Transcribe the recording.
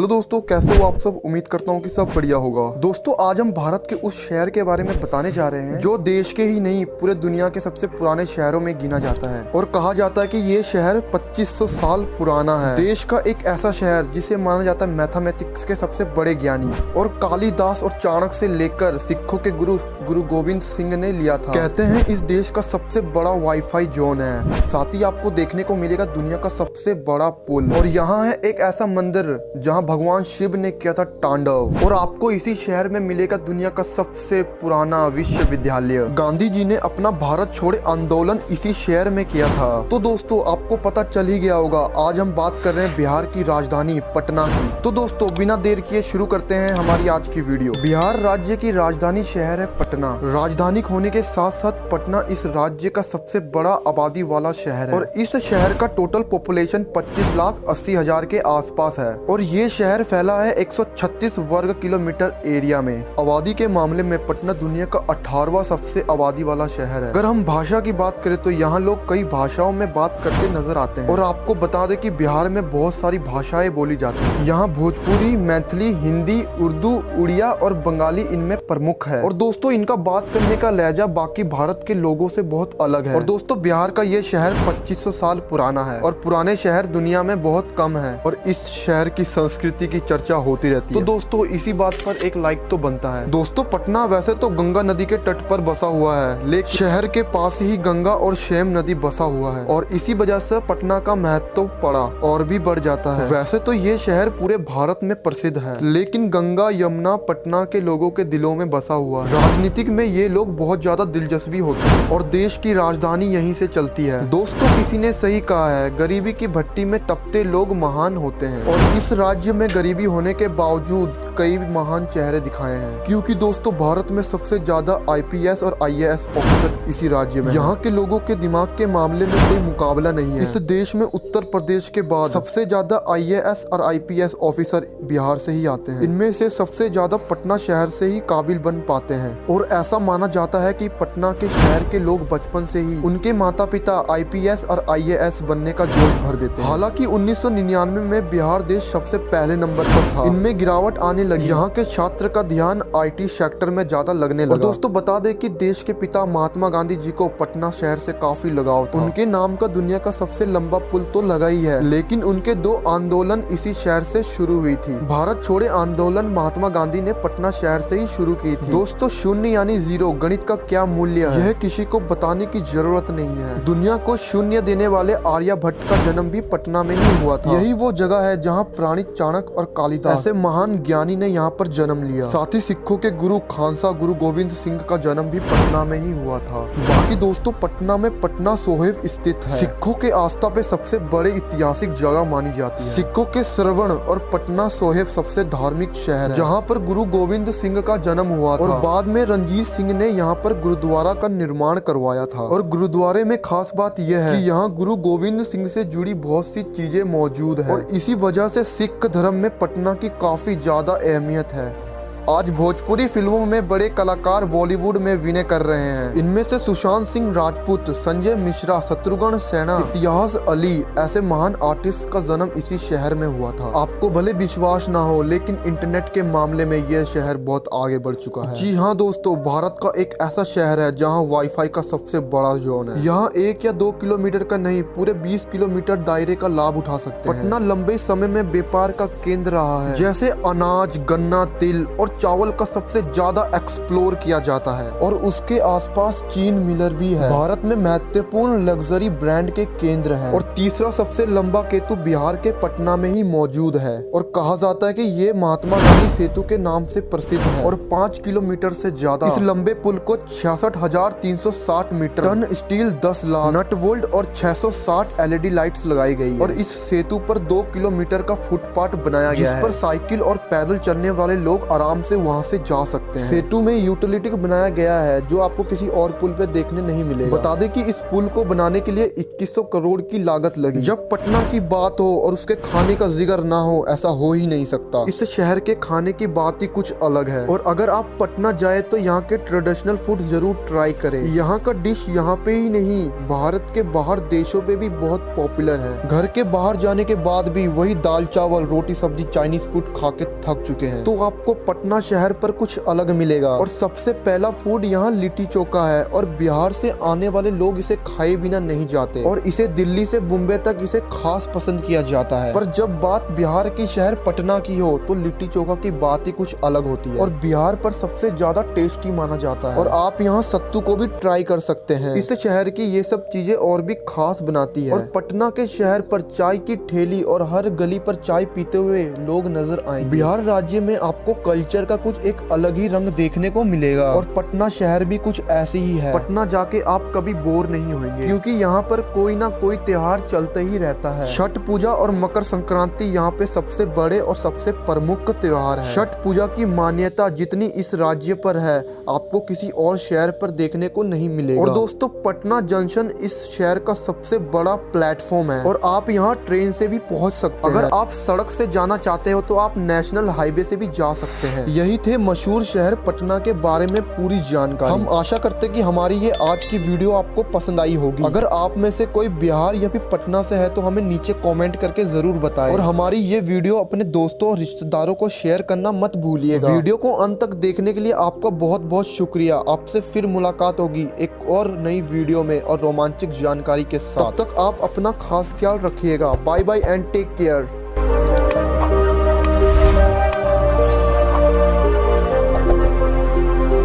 Hello दोस्तों, कैसे हो आप सब। उम्मीद करता हूँ कि सब बढ़िया होगा। दोस्तों, आज हम भारत के उस शहर के बारे में बताने जा रहे हैं जो देश के ही नहीं पूरे दुनिया के सबसे पुराने शहरों में गिना जाता है और कहा जाता है कि ये शहर 2500 साल पुराना है। देश का एक ऐसा शहर जिसे माना जाता है मैथमेटिक्स के सबसे बड़े ज्ञानी और कालिदास और चाणक्य से लेकर सिखों के गुरु गोविंद सिंह ने लिया था। कहते हैं इस देश का सबसे बड़ा वाईफाई जोन है। साथ ही आपको देखने को मिलेगा दुनिया का सबसे बड़ा पुल और यहाँ है एक ऐसा मंदिर जहाँ भगवान शिव ने किया था तांडव। और आपको इसी शहर में मिलेगा दुनिया का सबसे पुराना विश्वविद्यालय। गांधी जी ने अपना भारत छोड़े आंदोलन इसी शहर में किया था। तो दोस्तों, आपको पता चल ही गया होगा, आज हम बात कर रहे हैं बिहार की राजधानी पटना की। तो दोस्तों, बिना देर किए शुरू करते हैं हमारी आज की वीडियो। बिहार राज्य की राजधानी शहर है पटना। राजधानी होने के साथ साथ पटना इस राज्य का सबसे बड़ा आबादी वाला शहर है और इस शहर का टोटल पॉपुलेशन 25,80,000 के आसपास है और ये शहर फैला है 136 वर्ग किलोमीटर एरिया में। आबादी के मामले में पटना दुनिया का 18वां सबसे आबादी वाला शहर है। अगर हम भाषा की बात करें तो यहाँ लोग कई भाषाओं में बात करते नजर आते हैं और आपको बता दें कि बिहार में बहुत सारी भाषाएं बोली जाती हैं। यहाँ भोजपुरी, मैथिली, हिंदी, उर्दू, उड़िया और बंगाली इनमें प्रमुख है। और दोस्तों, इनका बात करने का लहजा बाकी भारत के लोगों से बहुत अलग है। और दोस्तों, बिहार का ये शहर 2500 साल पुराना है और पुराने शहर दुनिया में बहुत कम है और इस शहर की संस्कृति की चर्चा होती रहती है। तो दोस्तों, इसी बात पर एक लाइक तो बनता है। दोस्तों, पटना वैसे तो गंगा नदी के तट पर बसा हुआ है, लेकिन शहर के पास ही गंगा और शेम नदी बसा हुआ है और इसी वजह से पटना का महत्व पड़ा और भी बढ़ जाता है। वैसे तो ये शहर पूरे भारत में प्रसिद्ध है, लेकिन गंगा यमुना पटना के लोगों के दिलों में बसा हुआ है। राजनीतिक में ये लोग बहुत ज्यादा दिलचस्पी होते हैं और देश की राजधानी यहीं से चलती है। दोस्तों, किसी ने सही कहा है, गरीबी की भट्टी में तपते लोग महान होते हैं और इस राज्य में गरीबी होने के बावजूद कई महान चेहरे दिखाए हैं, क्योंकि दोस्तों भारत में सबसे ज्यादा IPS और IAS ऑफिसर इसी राज्य में। यहाँ के लोगों के दिमाग के मामले में कोई मुकाबला नहीं है। इस देश में उत्तर प्रदेश के बाद सबसे ज्यादा IAS और IPS ऑफिसर बिहार से ही आते हैं। इनमें से सबसे ज्यादा पटना शहर से ही काबिल बन पाते हैं और ऐसा माना जाता है कि पटना के शहर के लोग बचपन से ही उनके माता पिता IPS और IAS बनने का जोश भर देते हैं। हालांकि 1999 में बिहार देश सबसे पहले नंबर पर था। इनमें गिरावट आने लगी। यहाँ के छात्र का ध्यान IT सेक्टर में ज्यादा लगने लगा। और दोस्तों, बता दें कि देश के पिता महात्मा गांधी जी को पटना शहर से काफी लगाव था। उनके नाम का दुनिया का सबसे लंबा पुल तो लगा ही है, लेकिन उनके 2 आंदोलन इसी शहर से शुरू हुई थी। भारत छोड़े आंदोलन महात्मा गांधी ने पटना शहर से ही शुरू की थी। दोस्तों, शून्य यानी 0 गणित का क्या मूल्य है, यह किसी को बताने की जरूरत नहीं है। दुनिया को शून्य देने वाले आर्यभट्ट का जन्म भी पटना में ही हुआ था। यही वो जगह है जहाँ प्राणिक चाणक्य और कालिदास ऐसे महान ज्ञानी ने यहाँ पर जन्म लिया। साथ ही सिखों के गुरु खालसा गुरु गोविंद सिंह का जन्म भी पटना में ही हुआ था। बाकी दोस्तों, पटना में पटना साहिब स्थित है। सिखों के आस्था पे सबसे बड़े ऐतिहासिक जगह मानी जाती है। सिखों के श्रवण और पटना साहिब सबसे धार्मिक शहर है, जहाँ पर गुरु गोविंद सिंह का जन्म हुआ था और बाद में रणजीत सिंह ने यहाँ पर गुरुद्वारा का निर्माण करवाया था। और गुरुद्वारे में खास बात यह है कि यहाँ गुरु गोविंद सिंह से जुड़ी बहुत सी चीजें मौजूद है और इसी वजह से सिख धर्म में पटना की काफी ज्यादा अहमियत है। आज भोजपुरी फिल्मों में बड़े कलाकार बॉलीवुड में विनय कर रहे हैं। इनमें से सुशांत सिंह राजपूत, संजय मिश्रा, शत्रुघ्न सिन्हा, इतिहास अली ऐसे महान आर्टिस्ट का जन्म इसी शहर में हुआ था। आपको भले विश्वास ना हो, लेकिन इंटरनेट के मामले में यह शहर बहुत आगे बढ़ चुका है। जी हाँ दोस्तों, भारत का एक ऐसा शहर है जहाँ वाईफाई का सबसे बड़ा जोन है। यहाँ 1 या 2 किलोमीटर का नहीं, पूरे 20 किलोमीटर दायरे का लाभ उठा सकते हैं। पटना लंबे समय में व्यापार का केंद्र रहा है, जैसे अनाज, गन्ना, तिल और चावल का सबसे ज्यादा एक्सप्लोर किया जाता है और उसके आसपास चीन मिलर भी है। भारत में महत्वपूर्ण लग्जरी ब्रांड के केंद्र है और तीसरा सबसे लंबा सेतु बिहार के पटना में ही मौजूद है और कहा जाता है कि ये महात्मा गांधी सेतु के नाम से प्रसिद्ध है और 5 किलोमीटर से ज्यादा। इस लंबे पुल को 66,360 metre, ton steel 10 lakh, nut bolt और 660 LED लाइट्स लगाई गई और इस सेतु पर 2 किलोमीटर का फुटपाथ बनाया गया है, जिस पर साइकिल और पैदल चलने वाले लोग आराम से वहाँ से जा सकते हैं। सेतु में यूटिलिटी बनाया गया है जो आपको किसी और पुल पे देखने नहीं मिलेगा। बता दें कि इस पुल को बनाने के लिए 2100 करोड़ की लागत लगी। जब पटना की बात हो और उसके खाने का जिक्र ना हो, ऐसा हो ही नहीं सकता। इस शहर के खाने की बात ही कुछ अलग है। और अगर आप पटना जाए तो यहाँ के ट्रेडिशनल फूड जरूर ट्राई करें। यहाँ का डिश यहाँ पे ही नहीं, भारत के बाहर देशों पे भी बहुत पॉपुलर है। घर के बाहर जाने के बाद भी वही दाल चावल रोटी सब्जी चाइनीज फूड खा के थक चुके हैं, तो आपको पटना शहर पर कुछ अलग मिलेगा। और सबसे पहला फूड यहाँ लिट्टी चोखा है और बिहार से आने वाले लोग इसे खाए बिना नहीं जाते और इसे दिल्ली से मुंबई तक इसे खास पसंद किया जाता है। पर जब बात बिहार की शहर पटना की हो तो लिट्टी चोखा की बात ही कुछ अलग होती है और बिहार पर सबसे ज्यादा टेस्टी माना जाता है। और आप यहाँ सत्तू को भी ट्राई कर सकते हैं। इस शहर की ये सब चीजें और भी खास बनाती है। और पटना के शहर पर चाय की ठेली और हर गली पर चाय पीते हुए लोग नजर आएंगे। बिहार राज्य में आपको कल्चर का कुछ एक अलग ही रंग देखने को मिलेगा और पटना शहर भी कुछ ऐसी ही है। पटना जाके आप कभी बोर नहीं होंगे क्योंकि यहाँ पर कोई ना कोई त्योहार चलते ही रहता है। छठ पूजा और मकर संक्रांति यहाँ पे सबसे बड़े और सबसे प्रमुख त्योहार है। छठ पूजा की मान्यता जितनी इस राज्य पर है आपको किसी और शहर पर देखने को नहीं मिलेगा। और दोस्तों पटना जंक्शन इस शहर का सबसे बड़ा प्लेटफॉर्म है और आप यहाँ ट्रेन से भी पहुँच सकते हैं। अगर आप सड़क से जाना चाहते हो तो आप नेशनल हाईवे से भी जा सकते हैं। यही थे मशहूर शहर पटना के बारे में पूरी जानकारी। हम आशा करते कि हमारी ये आज की वीडियो आपको पसंद आई होगी। अगर आप में से कोई बिहार या फिर पटना से है तो हमें नीचे कमेंट करके जरूर बताएं और हमारी ये वीडियो अपने दोस्तों और रिश्तेदारों को शेयर करना मत भूलिएगा। वीडियो को अंत तक देखने के लिए आपका बहुत बहुत शुक्रिया। आपसे फिर मुलाकात होगी एक और नई वीडियो में और रोमांचक जानकारी के साथ। तब तक आप अपना खास ख्याल रखिएगा। Bye bye and take care.